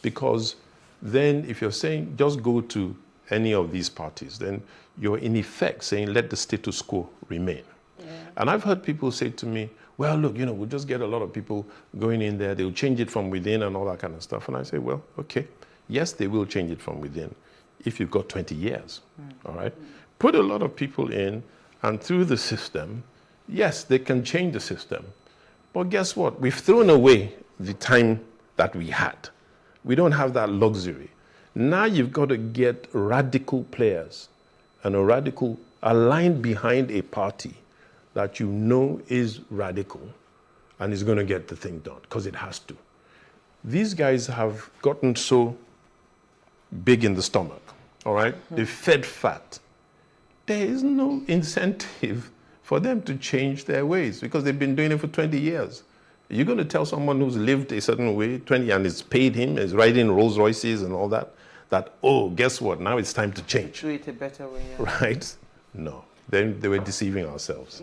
Because then if you're saying just go to any of these parties, then you're in effect saying let the status quo remain. And I've heard people say to me, well, look, you know, we'll just get a lot of people going in there. They'll change it from within and all that kind of stuff. And I say, well, okay, yes, they will change it from within if you've got 20 years, all right? Put a lot of people in, and through the system, yes, they can change the system. But guess what? We've thrown away the time that we had. We don't have that luxury. Now you've got to get radical players and a radical aligned behind a party that you know is radical and is going to get the thing done, because it has to. These guys have gotten so big in the stomach, all right? They're fed fat. There is no incentive for them to change their ways because they've been doing it for 20 years. You're going to tell someone who's lived a certain way, 20, and it's paid him, is riding Rolls Royces and all that, oh, guess what? Now it's time to change. Do it a better way. Yeah. Right? No. Then they were deceiving ourselves.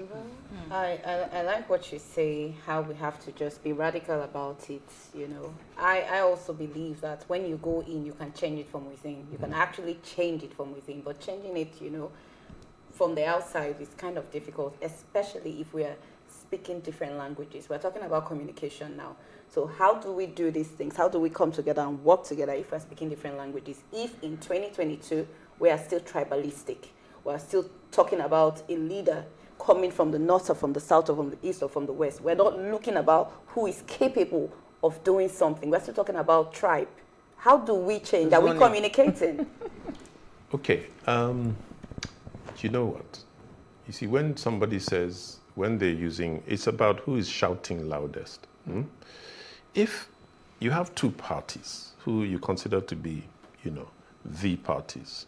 I like what you say, how we have to just be radical about it, you know. I also believe that when you go in, you can change it from within. You can actually change it from within, but changing it, you know, from the outside is kind of difficult, especially if we are speaking different languages. We're talking about communication now. So how do we do these things? How do we come together and work together if we're speaking different languages? If in 2022, we are still tribalistic, we're still talking about a leader coming from the north or from the south or from the east or from the west. We're not looking about who is capable of doing something. We're still talking about tribe. How do we change? Are we communicating? Okay. You know what? You see, when somebody says, when they're using, it's about who is shouting loudest. If you have two parties who you consider to be, the parties,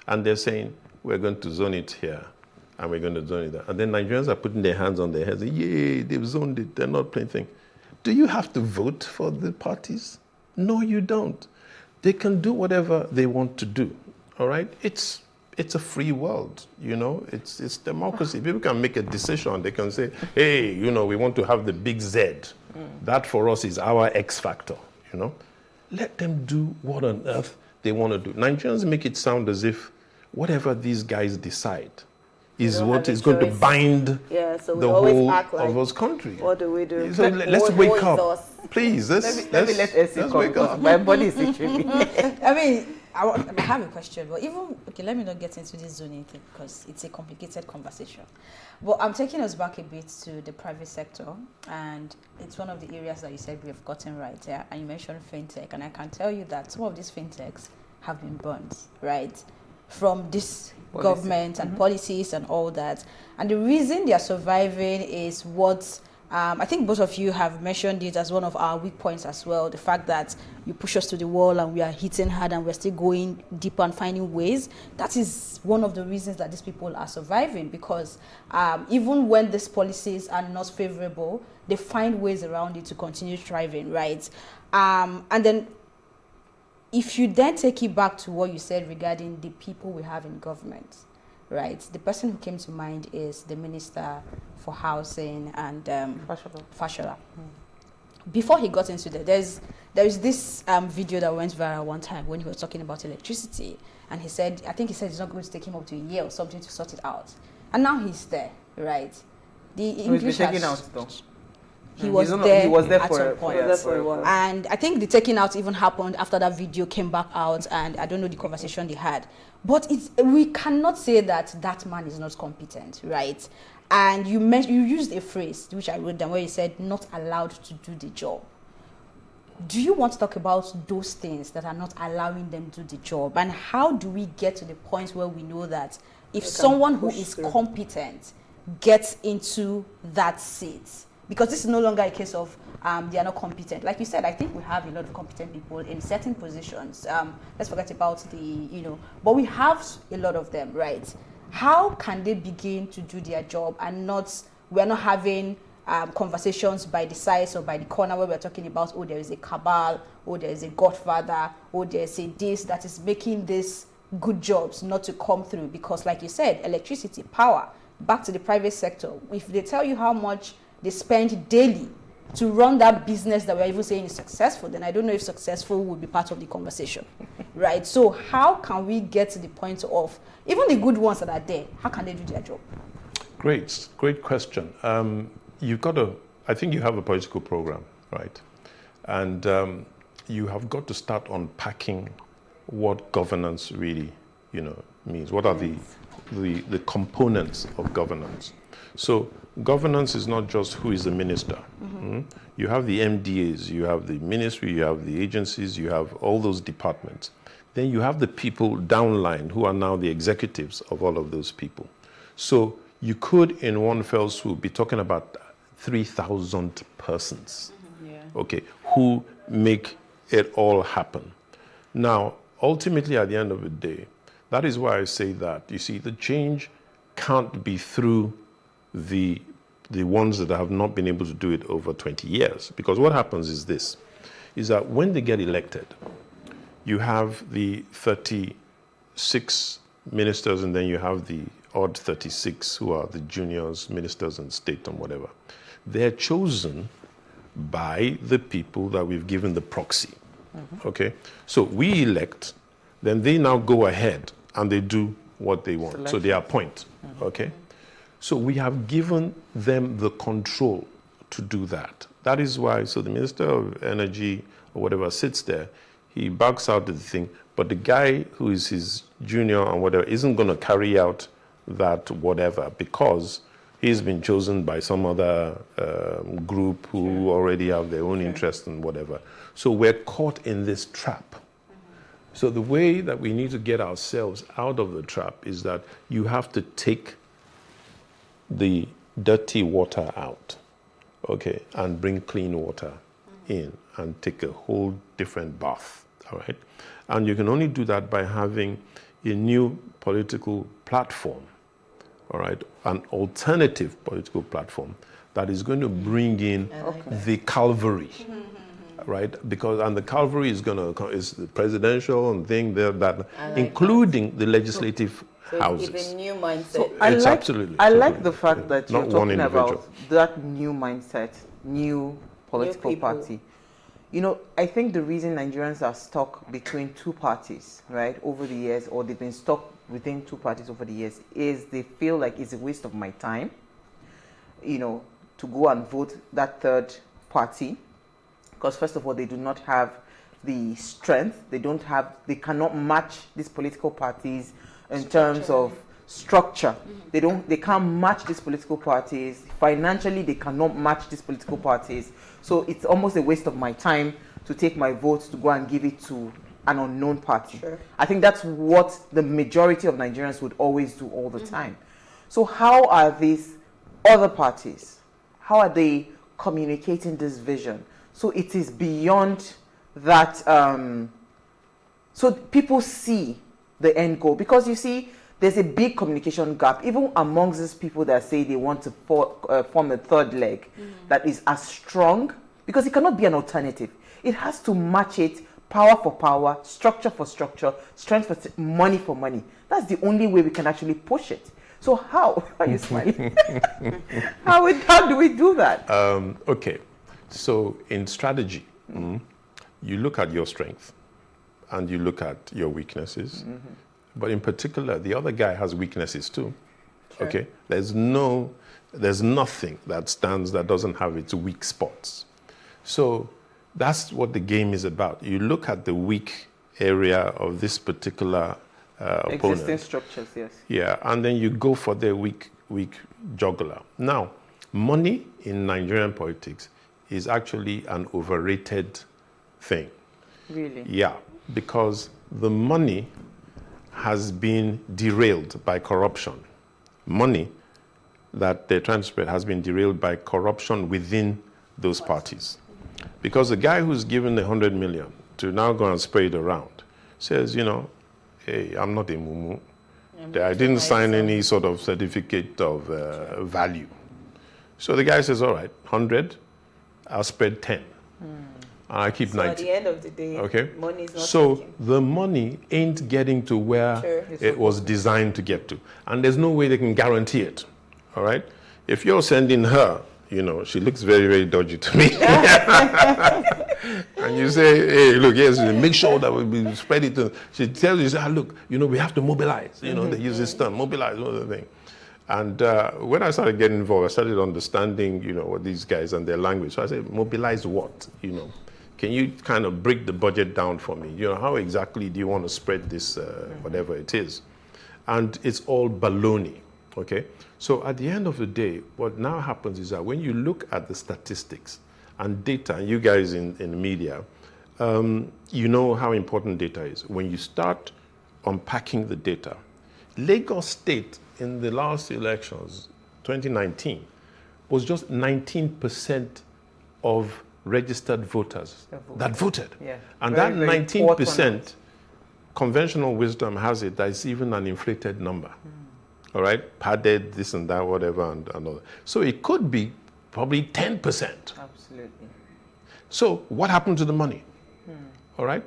and they're saying, we're going to zone it here, and we're going to zone it there, and then Nigerians are putting their hands on their heads, yay, they've zoned it, they're not playing thing. Do you have to vote for the parties? No, you don't. They can do whatever they want to do, all right? It's a free world, it's democracy. People can make a decision. They can say, hey, we want to have the big Z. That for us is our X factor, Let them do what on earth they want to do. Nigerians make it sound as if whatever these guys decide is what is going to bind the whole of us country. What do we do? So let's wake up. Please, let's wake up. My body is itching. I mean, I have a question, but let me not get into this zoning thing because it's a complicated conversation. But I'm taking us back a bit to the private sector, and it's one of the areas that you said we have gotten right there. And you mentioned fintech, and I can tell you that some of these fintechs have been burned, right, from this government and policies and all that. And the reason they are surviving is what I think both of you have mentioned it as one of our weak points as well, the fact that you push us to the wall and we are hitting hard and we're still going deeper and finding ways. That is one of the reasons that these people are surviving, because even when these policies are not favorable, they find ways around it to continue thriving, right? And then if you then take it back to what you said regarding the people we have in government, right? The person who came to mind is the Minister for Housing and Fashola. Before he got into that, there is this video that went viral one time when he was talking about electricity, and he said it's not going to take him up to a year or something to sort it out. And now he's there, right? The English taken out though. He was there at for some point. And I think the taking out even happened after that video came back out, and I don't know the conversation they had. But we cannot say that man is not competent, right? And you used a phrase, which I wrote down, where you said, not allowed to do the job. Do you want to talk about those things that are not allowing them to do the job? And how do we get to the point where we know that if someone who is competent gets into that seat, because this is no longer a case of they are not competent. Like you said, I think we have a lot of competent people in certain positions. Let's forget about but we have a lot of them, right? How can they begin to do their job and we're not having conversations by the size or by the corner where we're talking about, there is a cabal, there is a godfather, there's a this that is making these good jobs not to come through? Because like you said, electricity, power, back to the private sector. If they tell you how much they spend daily to run that business that we're even saying is successful, then I don't know if successful would be part of the conversation, right? So how can we get to the point of, even the good ones that are there, how can they do their job? Great question. I think you have a political program, right? And you have got to start unpacking what governance really, means. What are the components of governance? So governance is not just who is the minister. You have the MDAs, you have the ministry, you have the agencies, you have all those departments. Then you have the people downline who are now the executives of all of those people. So you could, in one fell swoop, be talking about 3,000 persons, okay, who make it all happen. Now, ultimately, at the end of the day, that is why I say that, you see, the change can't be through the ones that have not been able to do it over 20 years. Because what happens is this, is that when they get elected, you have the 36 ministers, and then you have the odd 36 who are the juniors, ministers and state and whatever. They're chosen by the people that we've given the proxy, okay? So we elect, then they now go ahead and they do what they want. So they appoint, okay? So we have given them the control to do that. That is why, so the Minister of Energy or whatever sits there, he backs out the thing, but the guy who is his junior and whatever isn't going to carry out that whatever because he's been chosen by some other group who already have their own interest and whatever. So we're caught in this trap So the way that we need to get ourselves out of the trap is that you have to take the dirty water out, okay, and bring clean water in and take a whole different bath, all right? And you can only do that by having a new political platform, all right, an alternative political platform that is going to bring in the Calvary, right? Because, and the Calvary is the presidential and thing there that, including the legislative houses. It's a new mindset. So I like the fact that you're talking about that new mindset, new political party. You know, I think the reason Nigerians are stuck between two parties, right, over the years, or they've been stuck within two parties over the years, is they feel like it's a waste of my time, you know, to go and vote that third party. Because first of all, they do not have the strength. They cannot match these political parties in terms of structure. They can't match these political parties. Financially, they cannot match these political parties. So it's almost a waste of my time to take my vote to go and give it to an unknown party. Sure. I think that's what the majority of Nigerians would always do all the time. So how are these other parties, how are they communicating this vision? So it is beyond that, so people see the end goal. Because you see, there's a big communication gap, even amongst these people that say they want to form a third leg that is as strong, because it cannot be an alternative. It has to match it, power for power, structure for structure, strength for money for money. That's the only way we can actually push it. So how are you smiling? how do we do that? Okay, so in strategy, you look at your strength and you look at your weaknesses. But in particular, the other guy has weaknesses too. Sure. Okay, there's nothing that stands that doesn't have its weak spots. So that's what the game is about. You look at the weak area of this particular opponent. Existing structures, yes. Yeah, and then you go for their weak juggler. Now, money in Nigerian politics is actually an overrated thing. Really? Yeah, because the money has been derailed by corruption. Money that they're trying to spread has been derailed by corruption within those parties. Because the guy who's given the 100 million to now go and spread it around says, you know, hey, I'm not a mumu. I didn't sign any sort of certificate of value. So the guy says, all right, 100, I'll spread 10. And I keep 90. At the end of the day, okay? Money is not so working. the money ain't getting to where it was designed to get to. And there's no way they can guarantee it, all right? If you're sending her, you know, she looks very, very dodgy to me. And you say, hey, look, yes, make sure that we spread it. She tells you, look, you know, we have to mobilize. You know, they use this term, mobilize, all the thing. And when I started getting involved, I started understanding, you know, what these guys and their language. So I said, mobilize what, you know? Can you kind of break the budget down for me? You know, how exactly do you want to spread this, whatever it is? And it's all baloney, okay? So at the end of the day, what now happens is that when you look at the statistics and data, and you guys in the media, you know how important data is. When you start unpacking the data, Lagos State in the last elections, 2019, was just 19% of registered voters that voted. Yeah. And very, that 19%, conventional wisdom has it that it's even an inflated number. All right? Padded, this and that, whatever, and all that. So it could be probably 10%. Absolutely. So what happened to the money? All right?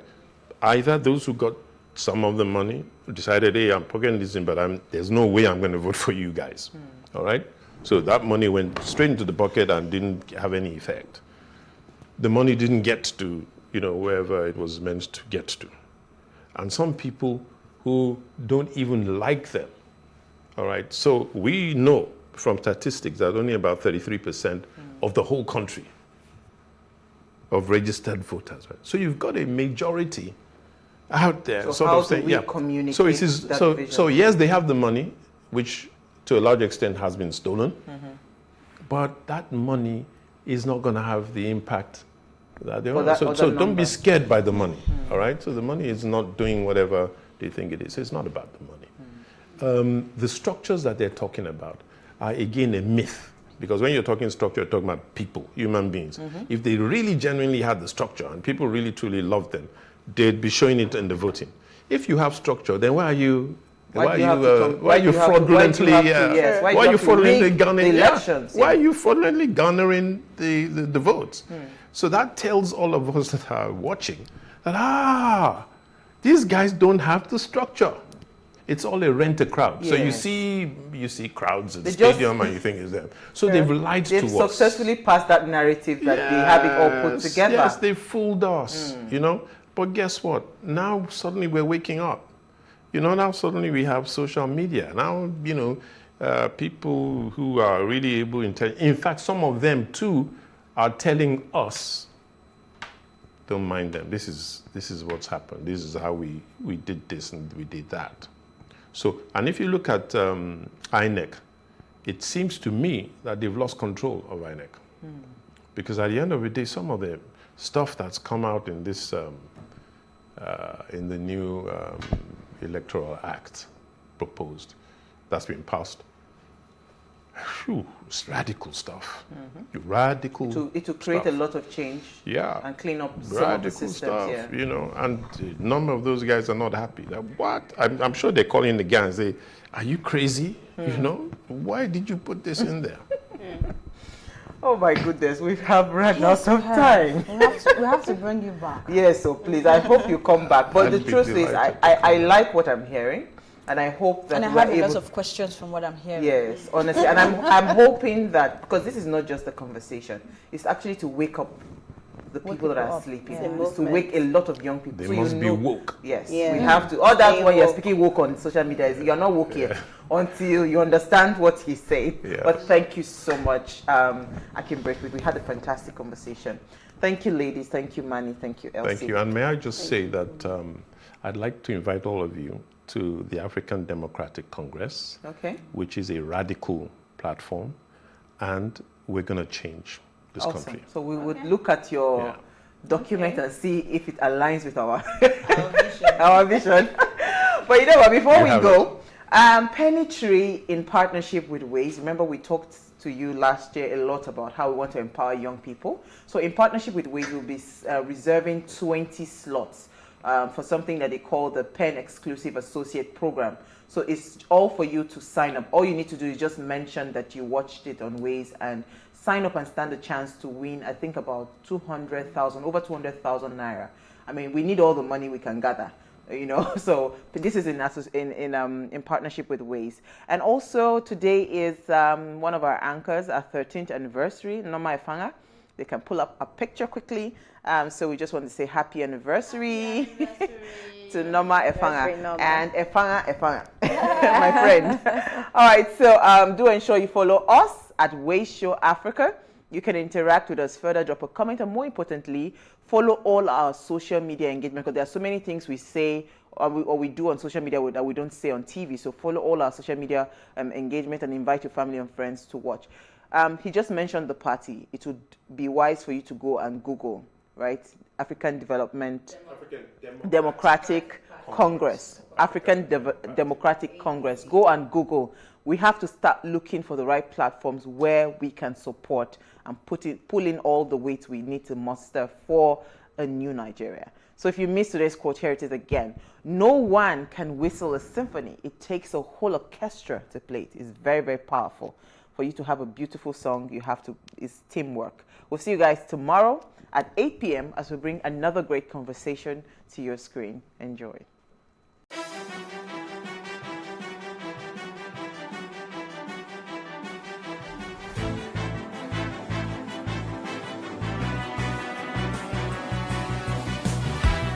Either those who got some of the money decided, hey, I'm pocketing this in, but there's no way I'm going to vote for you guys. All right? So that money went straight into the bucket and didn't have any effect. The money didn't get to, you know, wherever it was meant to get to. And some people who don't even like them. All right? So we know from statistics that only about 33% of the whole country of registered voters. Right? So you've got a majority out there, So sort how of do saying, we yeah. communicate So it is. that So vision? yes, they have the money, which to a large extent has been stolen, but that money is not going to have the impact So don't be scared by the money, all right? So the money is not doing whatever they think it is. It's not about the money. The structures that they're talking about are, again, a myth. Because when you're talking structure, you're talking about people, human beings. If they really genuinely had the structure and people really truly loved them, they'd be showing it in the voting. If you have structure, then why are you fraudulently garnering the votes? So that tells all of us that are watching that these guys don't have the structure. It's all a rent-a-crowd. So you see crowds at the stadium and you think it's them. So they've lied to us. They've successfully passed that narrative that they have it all put together. Yes, they fooled us, you know. But guess what? Now suddenly we're waking up. You know, now suddenly we have social media. Now, you know, people who are really able to, in fact, some of them too are telling us, don't mind them. This is what's happened. This is how we did this and we did that. So, and if you look at INEC, it seems to me that they've lost control of INEC. Because at the end of the day, some of the stuff that's come out in this, in the new Electoral Act proposed, that's been passed, it's radical stuff. Radical. It will create stuff. A lot of change. Yeah. And clean up some radical of the systems. Stuff, you know, and a number of those guys are not happy. Like, what? I'm sure they're calling the guy and say, "Are you crazy? You know, why did you put this in there?" Oh my goodness, we have run out of time. We have to bring you back. Yes, so please, I hope you come back. But the truth is, I like what I'm hearing. And I hope that I have a lot of questions from what I'm hearing. Yes, honestly. And I'm hoping that, because this is not just a conversation, it's actually to wake up the people that are sleeping. It's to wake a lot of young people. They must be woke. Yes, we have to. All that when you're speaking woke on social media, you're not woke yet until you understand what he's saying. But thank you so much, Akin Braithwaite. We had a fantastic conversation. Thank you, ladies. Thank you, Manny. Thank you, Elsie. Thank you. And may I just say that I'd like to invite all of you to the African Democratic Congress, which is a radical platform, and we're going to change this country. So we would look at your document and see if it aligns with our our vision. But you know what, before we go, Penny Tree in partnership with Waze, remember we talked to you last year a lot about how we want to empower young people. So in partnership with Waze, we'll be reserving 20 slots for something that they call the Penn Exclusive Associate Program. So it's all for you to sign up. All you need to do is just mention that you watched it on Waze and sign up and stand a chance to win, I think about 200,000, over 200,000 naira. I mean, we need all the money we can gather, you know. So this is in partnership with Waze. And also today is one of our anchors, our 13th anniversary, Noma Efanga. They can pull up a picture quickly. So we just want to say happy anniversary, to Noma Efanga and Efanga, my friend. All right, so do ensure you follow us at PlusTvAfrica. You can interact with us further, drop a comment, and more importantly, follow all our social media engagement, because there are so many things we say or we do on social media that we don't say on TV. So follow all our social media engagement and invite your family and friends to watch. He just mentioned the party. It would be wise for you to go and Google, right? African Democratic Congress. African Democratic Congress. Go and Google. We have to start looking for the right platforms where we can support and pull in all the weight we need to muster for a new Nigeria. So if you missed today's quote, here it is again. No one can whistle a symphony. It takes a whole orchestra to play it. It's very, very powerful. For you to have a beautiful song, it's teamwork. We'll see you guys tomorrow at 8 p.m. as we bring another great conversation to your screen. Enjoy.